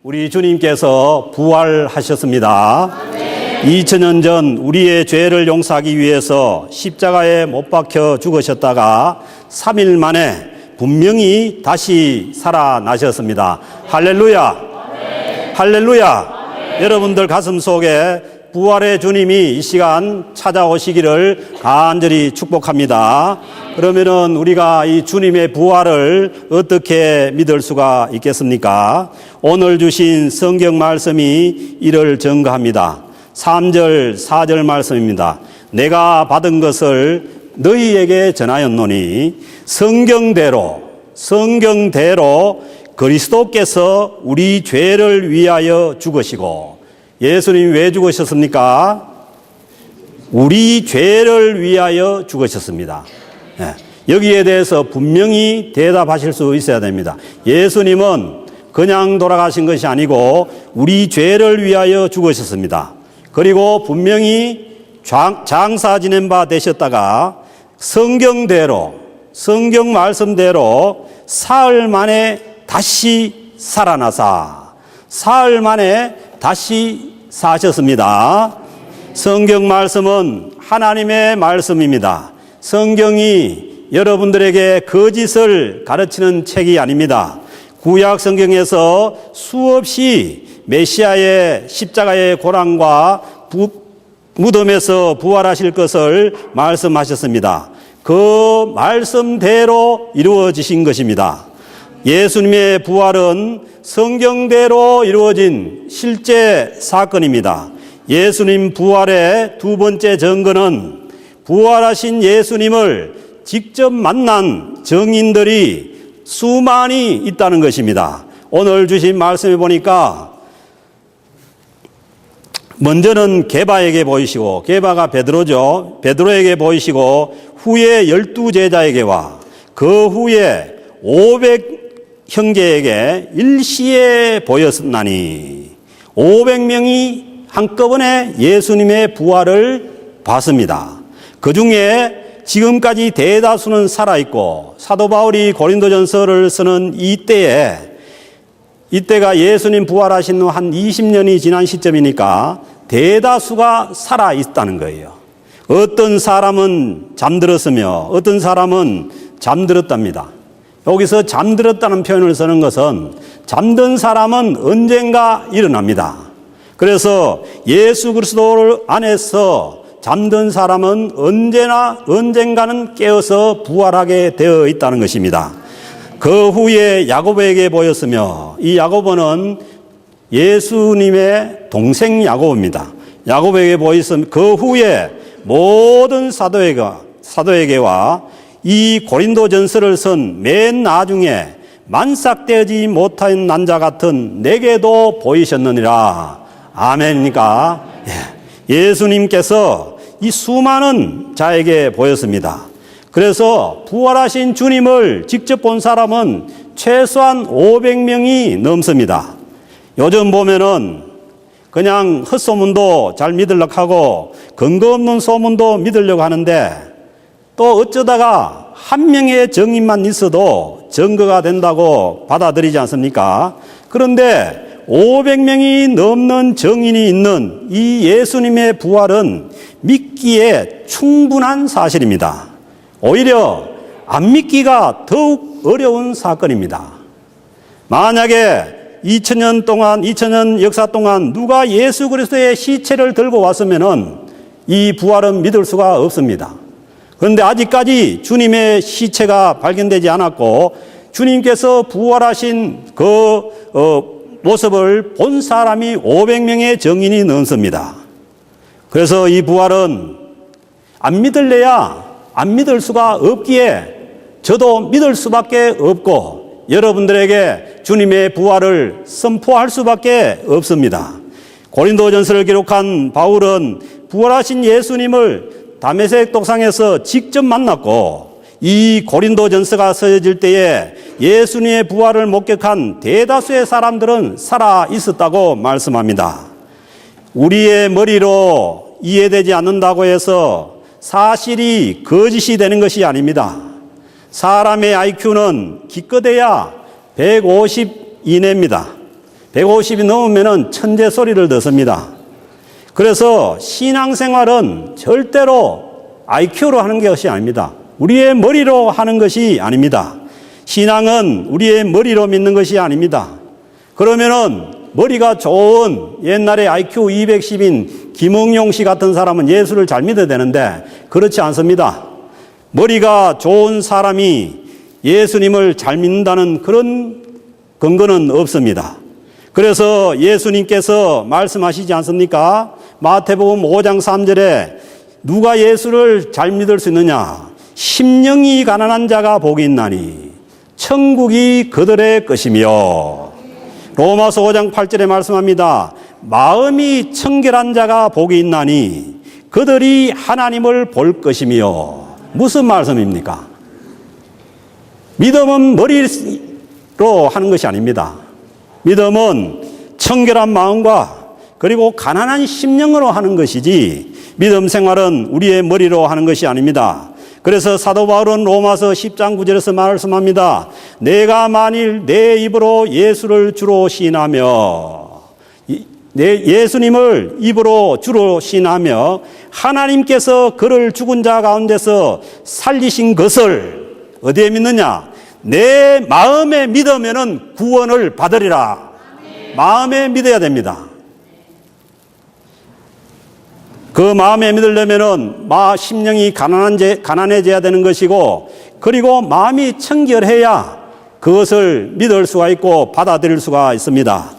우리 주님께서 부활하셨습니다. 아멘. 2000년 전 우리의 죄를 용서하기 위해서 십자가에 못 박혀 죽으셨다가 3일 만에 분명히 다시 살아나셨습니다. 할렐루야. 아멘. 할렐루야. 아멘. 여러분들 가슴 속에 부활의 주님이 이 시간 찾아오시기를 간절히 축복합니다. 그러면은 우리가 이 주님의 부활을 어떻게 믿을 수가 있겠습니까? 오늘 주신 성경 말씀이 이를 증거합니다. 3절, 4절 말씀입니다. 내가 받은 것을 너희에게 전하였노니 성경대로 그리스도께서 우리 죄를 위하여 죽으시고, 예수님이 왜 죽으셨습니까? 우리 죄를 위하여 죽으셨습니다. 여기에 대해서 분명히 대답하실 수 있어야 됩니다. 예수님은 그냥 돌아가신 것이 아니고 우리 죄를 위하여 죽으셨습니다. 그리고 분명히 장사 지낸 바 되셨다가 성경대로, 성경 말씀대로 사흘 만에 다시 살아나사 사흘 만에 다시 사셨습니다. 성경 말씀은 하나님의 말씀입니다. 성경이 여러분들에게 거짓을 가르치는 책이 아닙니다. 구약 성경에서 수없이 메시아의 십자가의 고난과 무덤에서 부활하실 것을 말씀하셨습니다. 그 말씀대로 이루어지신 것입니다. 예수님의 부활은 성경대로 이루어진 실제 사건입니다. 예수님 부활의 두 번째 증거는 부활하신 예수님을 직접 만난 증인들이 수많이 있다는 것입니다. 오늘 주신 말씀에 보니까 먼저는 게바에게 보이시고, 게바가 베드로죠. 베드로에게 보이시고, 후에 12제자에게와 그 후에 500형제에게 일시에 보였나니 500명이 한꺼번에 예수님의 부활을 봤습니다. 그 중에 지금까지 대다수는 살아있고, 사도 바울이 고린도전서를 쓰는 이때가 예수님 부활하신 후 한 20년이 지난 시점이니까 대다수가 살아있다는 거예요. 어떤 사람은 잠들었으며 어떤 사람은 잠들었답니다. 여기서 잠들었다는 표현을 쓰는 것은 잠든 사람은 언젠가 일어납니다. 그래서 예수 그리스도 안에서 잠든 사람은 언젠가는 깨어서 부활하게 되어 있다는 것입니다. 그 후에 야고보에게 보였으며, 이 야고보는 예수님의 동생 야고보입니다. 야고보에게 보였으며 그 후에 모든 사도에게와 이 고린도전서를 쓴 맨 나중에 만삭되지 못한 난자 같은 내게도 보이셨느니라. 아멘입니까? 예수님께서 이 수많은 자에게 보였습니다. 그래서 부활하신 주님을 직접 본 사람은 최소한 500명이 넘습니다. 요즘 보면은 그냥 헛소문도 잘 믿으려고 하고 근거 없는 소문도 믿으려고 하는데, 또 어쩌다가 한 명의 증인만 있어도 증거가 된다고 받아들이지 않습니까? 그런데 500명이 넘는 증인이 있는 이 예수님의 부활은 믿기에 충분한 사실입니다. 오히려 안 믿기가 더욱 어려운 사건입니다. 만약에 2000년 역사 동안 누가 예수 그리스도의 시체를 들고 왔으면은 이 부활은 믿을 수가 없습니다. 그런데 아직까지 주님의 시체가 발견되지 않았고, 주님께서 부활하신 그 모습을 본 사람이 500명의 증인이 넘습니다. 그래서 이 부활은 안 믿을래야 안 믿을 수가 없기에 저도 믿을 수밖에 없고, 여러분들에게 주님의 부활을 선포할 수밖에 없습니다. 고린도전서를 기록한 바울은 부활하신 예수님을 다메섹 독상에서 직접 만났고, 이 고린도전서가 써질 때에 예수님의 부활을 목격한 대다수의 사람들은 살아 있었다고 말씀합니다. 우리의 머리로 이해되지 않는다고 해서 사실이 거짓이 되는 것이 아닙니다. 사람의 IQ는 기껏해야 150 이내입니다. 150이 넘으면 천재 소리를 듣습니다. 그래서 신앙생활은 절대로 IQ로 하는 것이 아닙니다. 우리의 머리로 하는 것이 아닙니다. 신앙은 우리의 머리로 믿는 것이 아닙니다. 그러면은 머리가 좋은 옛날에 IQ 210인 김응용 씨 같은 사람은 예수를 잘 믿어야 되는데 그렇지 않습니다. 머리가 좋은 사람이 예수님을 잘 믿는다는 그런 근거는 없습니다. 그래서 예수님께서 말씀하시지 않습니까? 마태복음 5장 3절에 누가 예수를 잘 믿을 수 있느냐? 심령이 가난한 자가 복이 있나니 천국이 그들의 것이며, 로마서 5장 8절에 말씀합니다. 마음이 청결한 자가 복이 있나니 그들이 하나님을 볼 것이며. 무슨 말씀입니까? 믿음은 머리로 하는 것이 아닙니다. 믿음은 청결한 마음과 그리고 가난한 심령으로 하는 것이지 믿음 생활은 우리의 머리로 하는 것이 아닙니다. 그래서 사도 바울은 로마서 10장 9절에서 말씀합니다. 내가 만일 내 입으로 예수를 주로 시인하며, 예수님을 입으로 주로 시인하며 하나님께서 그를 죽은 자 가운데서 살리신 것을 어디에 믿느냐? 내 마음에 믿으면 구원을 받으리라. 마음에 믿어야 됩니다. 그 마음에 믿으려면은 심령이 가난해져야 되는 것이고, 그리고 마음이 청결해야 그것을 믿을 수가 있고 받아들일 수가 있습니다.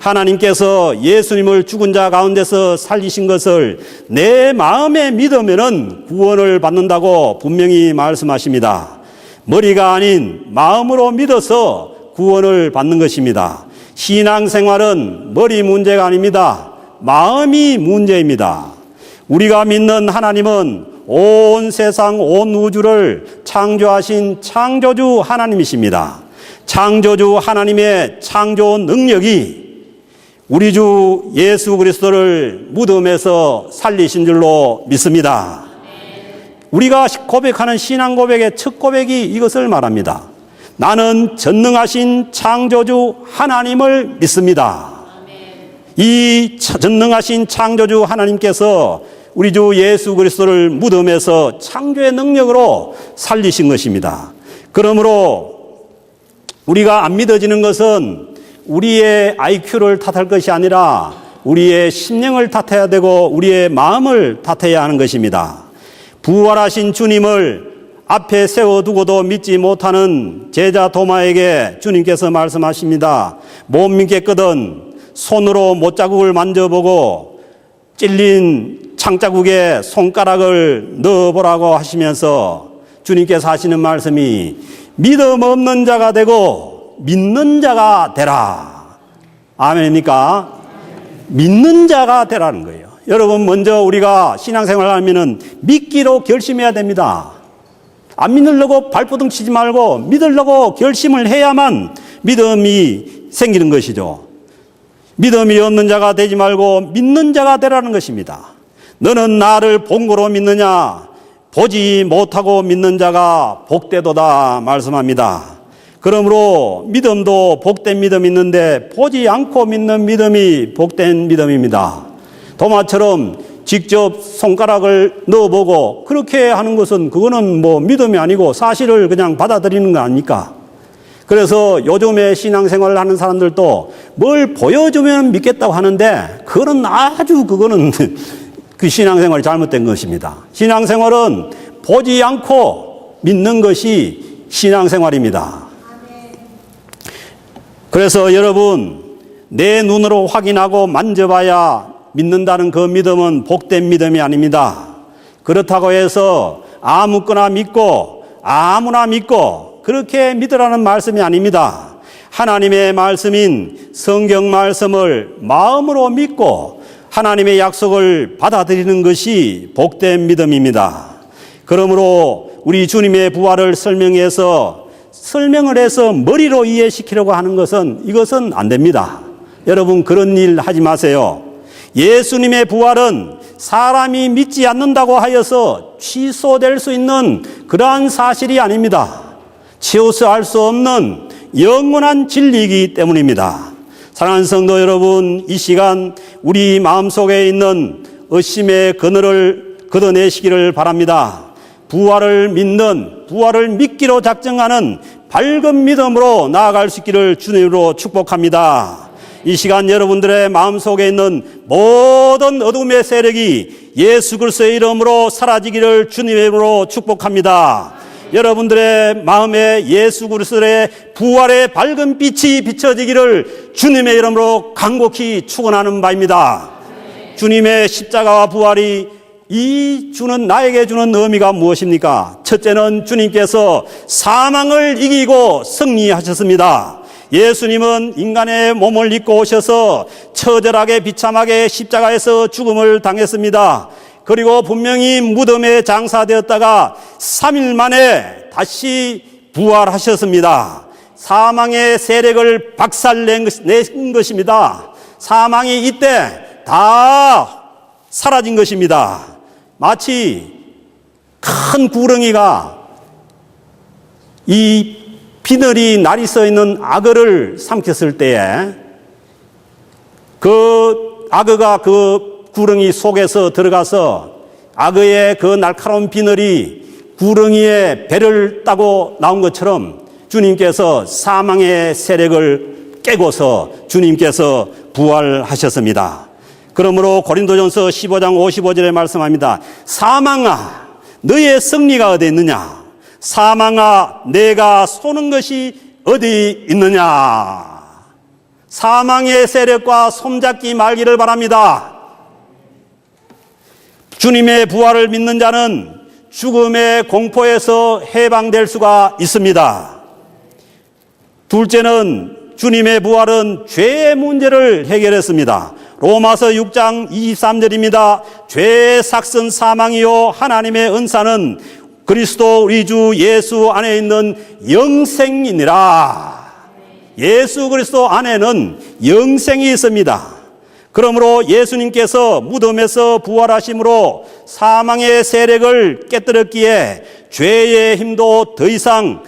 하나님께서 예수님을 죽은 자 가운데서 살리신 것을 내 마음에 믿으면은 구원을 받는다고 분명히 말씀하십니다. 머리가 아닌 마음으로 믿어서 구원을 받는 것입니다. 신앙생활은 머리 문제가 아닙니다. 마음이 문제입니다. 우리가 믿는 하나님은 온 세상, 온 우주를 창조하신 창조주 하나님이십니다. 창조주 하나님의 창조 능력이 우리 주 예수 그리스도를 무덤에서 살리신 줄로 믿습니다. 우리가 고백하는 신앙 고백의 첫 고백이 이것을 말합니다. 나는 전능하신 창조주 하나님을 믿습니다. 이 전능하신 창조주 하나님께서 우리 주 예수 그리스도를 무덤에서 창조의 능력으로 살리신 것입니다. 그러므로 우리가 안 믿어지는 것은 우리의 IQ를 탓할 것이 아니라 우리의 심령을 탓해야 되고 우리의 마음을 탓해야 하는 것입니다. 부활하신 주님을 앞에 세워두고도 믿지 못하는 제자 도마에게 주님께서 말씀하십니다. 못 믿겠거든 손으로 못자국을 만져보고 찔린 창자국에 손가락을 넣어보라고 하시면서 주님께서 하시는 말씀이 믿음 없는 자가 되고 믿는 자가 되라. 아멘입니까? 믿는 자가 되라는 거예요. 여러분, 먼저 우리가 신앙생활을 하면은 믿기로 결심해야 됩니다. 안 믿으려고 발버둥 치지 말고 믿으려고 결심을 해야만 믿음이 생기는 것이죠. 믿음이 없는 자가 되지 말고 믿는 자가 되라는 것입니다. 너는 나를 본고로 믿느냐? 보지 못하고 믿는 자가 복되도다 말씀합니다. 그러므로 믿음도 복된 믿음이 있는데 보지 않고 믿는 믿음이 복된 믿음입니다. 도마처럼 직접 손가락을 넣어보고 그렇게 하는 것은 그거는 믿음이 아니고 사실을 그냥 받아들이는 거 아닙니까? 그래서 요즘에 신앙생활을 하는 사람들도 뭘 보여주면 믿겠다고 하는데 그거는 그 신앙생활이 잘못된 것입니다. 신앙생활은 보지 않고 믿는 것이 신앙생활입니다. 그래서 여러분, 내 눈으로 확인하고 만져봐야 믿는다는 그 믿음은 복된 믿음이 아닙니다. 그렇다고 해서 아무거나 믿고 아무나 믿고 그렇게 믿으라는 말씀이 아닙니다. 하나님의 말씀인 성경 말씀을 마음으로 믿고 하나님의 약속을 받아들이는 것이 복된 믿음입니다. 그러므로 우리 주님의 부활을 설명을 해서 머리로 이해시키려고 하는 이것은 안 됩니다. 여러분, 그런 일 하지 마세요. 예수님의 부활은 사람이 믿지 않는다고 하여서 취소될 수 있는 그러한 사실이 아닙니다. 치우쳐 알 수 없는 영원한 진리이기 때문입니다. 사랑하는 성도 여러분, 이 시간 우리 마음속에 있는 의심의 그늘을 걷어내시기를 바랍니다. 부활을 믿기로 작정하는 밝은 믿음으로 나아갈 수 있기를 주님으로 축복합니다. 이 시간 여러분들의 마음속에 있는 모든 어둠의 세력이 예수 그리스도의 이름으로 사라지기를 주님의 이름으로 축복합니다. 여러분들의 마음에 예수 그리스도의 부활의 밝은 빛이 비춰지기를 주님의 이름으로 간곡히 축원하는 바입니다. 주님의 십자가와 부활이 나에게 주는 의미가 무엇입니까? 첫째는 주님께서 사망을 이기고 승리하셨습니다. 예수님은 인간의 몸을 입고 오셔서 처절하게 비참하게 십자가에서 죽음을 당했습니다. 그리고 분명히 무덤에 장사되었다가 3일 만에 다시 부활하셨습니다. 사망의 세력을 박살낸 것입니다. 사망이 이때 다 사라진 것입니다. 마치 큰 구렁이가 이 비늘이 날이 서 있는 악어를 삼켰을 때에 그 악어가 그 구렁이 속에서 들어가서 악어의 그 날카로운 비늘이 구렁이의 배를 따고 나온 것처럼 주님께서 사망의 세력을 깨고서 주님께서 부활하셨습니다. 그러므로 고린도전서 15장 55절에 말씀합니다. 사망아, 너의 승리가 어디 있느냐? 사망아, 내가 쏘는 것이 어디 있느냐? 사망의 세력과 손잡기 말기를 바랍니다. 주님의 부활을 믿는 자는 죽음의 공포에서 해방될 수가 있습니다. 둘째는 주님의 부활은 죄의 문제를 해결했습니다. 로마서 6장 23절입니다. 죄의 삭슨 사망이요 하나님의 은사는 그리스도 우리 주 예수 안에 있는 영생이니라. 예수 그리스도 안에는 영생이 있습니다. 그러므로 예수님께서 무덤에서 부활하심으로 사망의 세력을 깨뜨렸기에 죄의 힘도 더 이상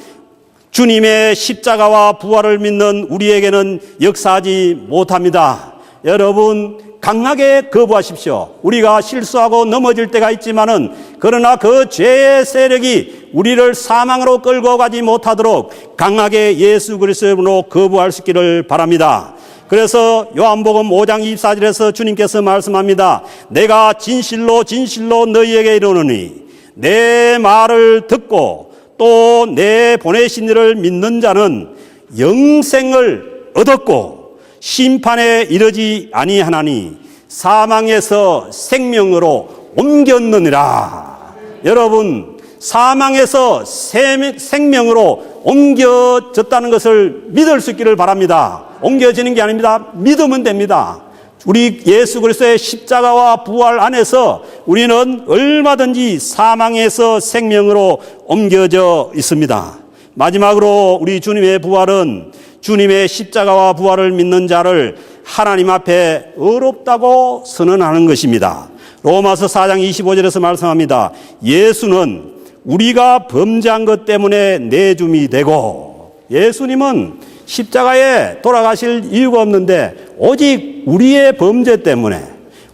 주님의 십자가와 부활을 믿는 우리에게는 역사하지 못합니다. 여러분, 강하게 거부하십시오. 우리가 실수하고 넘어질 때가 있지만은 그러나 그 죄의 세력이 우리를 사망으로 끌고 가지 못하도록 강하게 예수 그리스도로 거부할 수 있기를 바랍니다. 그래서 요한복음 5장 24절에서 주님께서 말씀합니다. 내가 진실로 진실로 너희에게 이르노니 내 말을 듣고 또 내 보내신 이를 믿는 자는 영생을 얻었고 심판에 이르지 아니하나니 사망에서 생명으로 옮겼느니라. 여러분, 사망에서 생명으로 옮겨졌다는 것을 믿을 수 있기를 바랍니다. 옮겨지는 게 아닙니다. 믿으면 됩니다. 우리 예수 그리스도의 십자가와 부활 안에서 우리는 얼마든지 사망에서 생명으로 옮겨져 있습니다. 마지막으로 우리 주님의 부활은 주님의 십자가와 부활을 믿는 자를 하나님 앞에 의롭다고 선언하는 것입니다. 로마서 4장 25절에서 말씀합니다. 예수는 우리가 범죄한 것 때문에 내줌이 되고, 예수님은 십자가에 돌아가실 이유가 없는데 오직 우리의 범죄 때문에,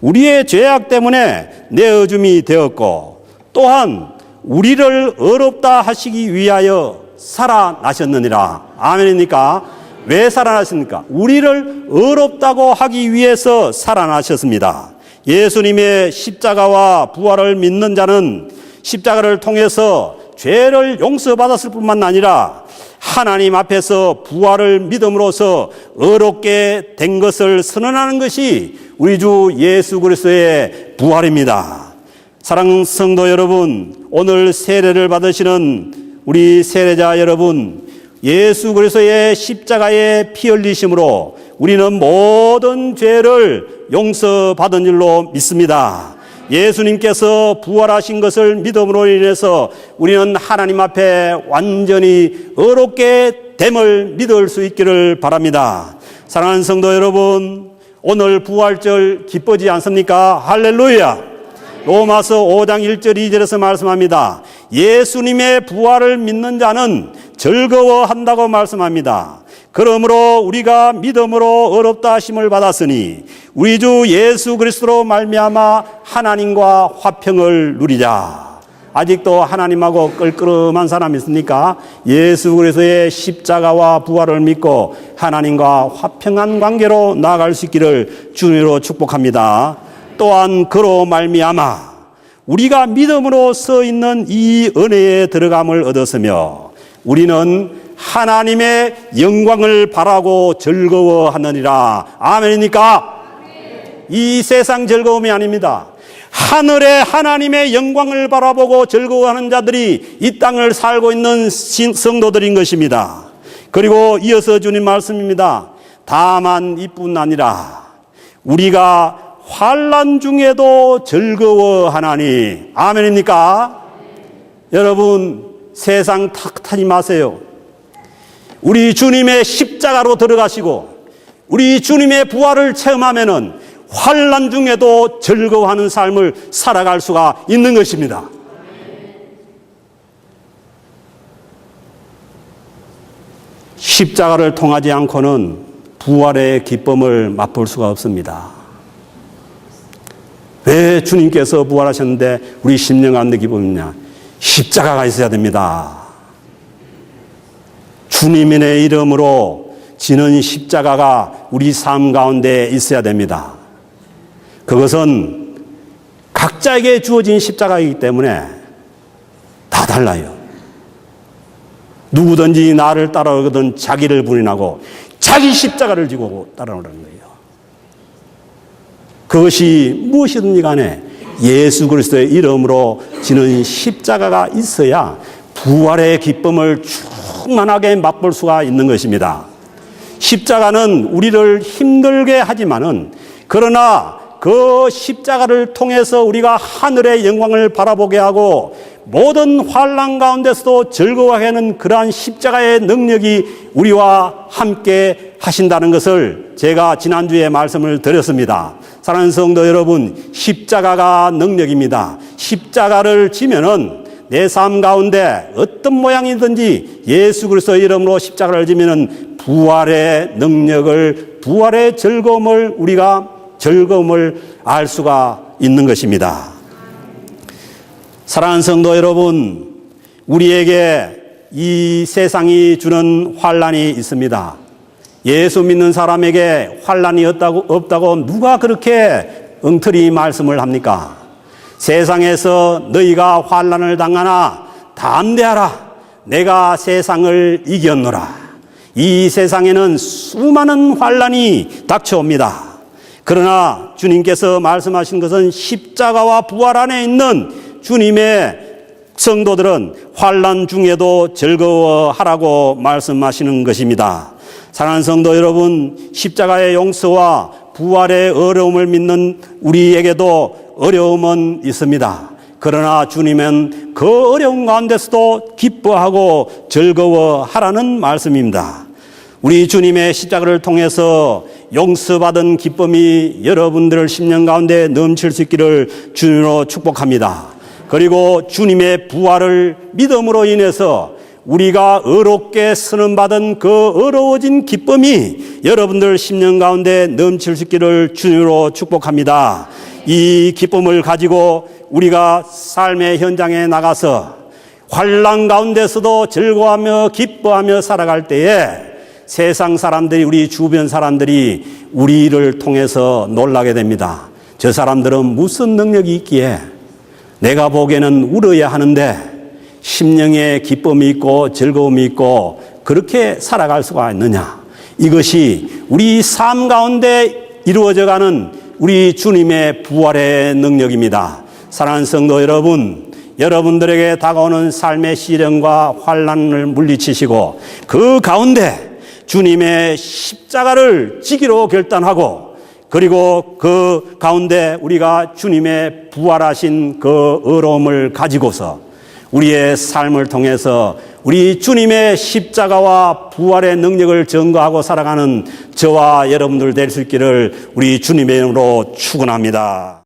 우리의 죄악 때문에 내어줌이 되었고, 또한 우리를 의롭다 하시기 위하여 살아나셨느니라. 아멘입니까? 왜 살아나셨습니까? 우리를 의롭다고 하기 위해서 살아나셨습니다. 예수님의 십자가와 부활을 믿는 자는 십자가를 통해서 죄를 용서받았을 뿐만 아니라 하나님 앞에서 부활을 믿음으로써 의롭게 된 것을 선언하는 것이 우리 주 예수 그리스도의 부활입니다. 사랑하는 성도 여러분, 오늘 세례를 받으시는 우리 세례자 여러분, 예수 그리스도의 십자가의 피 흘리심으로 우리는 모든 죄를 용서받은 줄로 믿습니다. 예수님께서 부활하신 것을 믿음으로 인해서 우리는 하나님 앞에 완전히 의롭게 됨을 믿을 수 있기를 바랍니다. 사랑하는 성도 여러분, 오늘 부활절 기쁘지 않습니까? 할렐루야! 로마서 5장 1절 2절에서 말씀합니다. 예수님의 부활을 믿는 자는 즐거워한다고 말씀합니다. 그러므로 우리가 믿음으로 의롭다 하심을 받았으니 우리 주 예수 그리스도로 말미암아 하나님과 화평을 누리자. 아직도 하나님하고 껄끄름한 사람이 있습니까? 예수 그리스도의 십자가와 부활을 믿고 하나님과 화평한 관계로 나아갈 수 있기를 주님으로 축복합니다. 또한 그로 말미암아 우리가 믿음으로 서 있는 이 은혜에 들어감을 얻었으며 우리는 하나님의 영광을 바라고 즐거워하느니라. 아멘입니까? 이 세상 즐거움이 아닙니다. 하늘에 하나님의 영광을 바라보고 즐거워하는 자들이 이 땅을 살고 있는 성도들인 것입니다. 그리고 이어서 주님 말씀입니다. 다만 이뿐 아니라 우리가 환난 중에도 즐거워하나니. 아멘입니까? 여러분, 세상 탓하지 마세요. 우리 주님의 십자가로 들어가시고 우리 주님의 부활을 체험하면은 환난 중에도 즐거워하는 삶을 살아갈 수가 있는 것입니다. 십자가를 통하지 않고는 부활의 기쁨을 맛볼 수가 없습니다. 왜 주님께서 부활하셨는데 우리 심령 가운데 기쁨이냐? 십자가가 있어야 됩니다. 주님의 이름으로 지는 십자가가 우리 삶 가운데 있어야 됩니다. 그것은 각자에게 주어진 십자가이기 때문에 다 달라요. 누구든지 나를 따라오거든 자기를 부인하고 자기 십자가를 지고 따라오라는 거예요. 그것이 무엇이든지 간에 예수 그리스도의 이름으로 지는 십자가가 있어야 부활의 기쁨을 충만하게 맛볼 수가 있는 것입니다. 십자가는 우리를 힘들게 하지만은 그러나 그 십자가를 통해서 우리가 하늘의 영광을 바라보게 하고 모든 환난 가운데서도 즐거워하게 하는 그러한 십자가의 능력이 우리와 함께 하신다는 것을 제가 지난주에 말씀을 드렸습니다. 사랑하는 성도 여러분, 십자가가 능력입니다. 십자가를 지면은 내 삶 가운데 어떤 모양이든지 예수 그리스도의 이름으로 십자가를 지면은 부활의 능력을, 부활의 즐거움을 우리가 즐거움을 알 수가 있는 것입니다. 사랑하는 성도 여러분, 우리에게 이 세상이 주는 환난이 있습니다. 예수 믿는 사람에게 환난이 없다고 누가 그렇게 엉터리 말씀을 합니까? 세상에서 너희가 환난을 당하나 담대하라. 내가 세상을 이겼노라. 이 세상에는 수많은 환난이 닥쳐옵니다. 그러나 주님께서 말씀하신 것은 십자가와 부활 안에 있는 주님의 성도들은 환난 중에도 즐거워하라고 말씀하시는 것입니다. 사랑하는 성도 여러분, 십자가의 용서와 부활의 어려움을 믿는 우리에게도 어려움은 있습니다. 그러나 주님은 그 어려움 가운데서도 기뻐하고 즐거워하라는 말씀입니다. 우리 주님의 십자가를 통해서 용서받은 기쁨이 여러분들 심령 가운데 넘칠 수 있기를 주님으로 축복합니다. 그리고 주님의 부활을 믿음으로 인해서 우리가 의롭게 선언받은 그 의로워진 기쁨이 여러분들 심령 가운데 넘칠 수 있기를 주님으로 축복합니다. 이 기쁨을 가지고 우리가 삶의 현장에 나가서 환난 가운데서도 즐거워하며 기뻐하며 살아갈 때에 세상 사람들이, 우리 주변 사람들이 우리를 통해서 놀라게 됩니다. 저 사람들은 무슨 능력이 있기에 내가 보기에는 울어야 하는데 심령에 기쁨이 있고 즐거움이 있고 그렇게 살아갈 수가 있느냐. 이것이 우리 삶 가운데 이루어져가는 우리 주님의 부활의 능력입니다. 사랑하는 성도 여러분, 여러분들에게 다가오는 삶의 시련과 환난을 물리치시고 그 가운데 주님의 십자가를 지기로 결단하고 그리고 그 가운데 우리가 주님의 부활하신 그 의로움을 가지고서 우리의 삶을 통해서 우리 주님의 십자가와 부활의 능력을 증거하고 살아가는 저와 여러분들 될 수 있기를 우리 주님의 이름으로 축원합니다.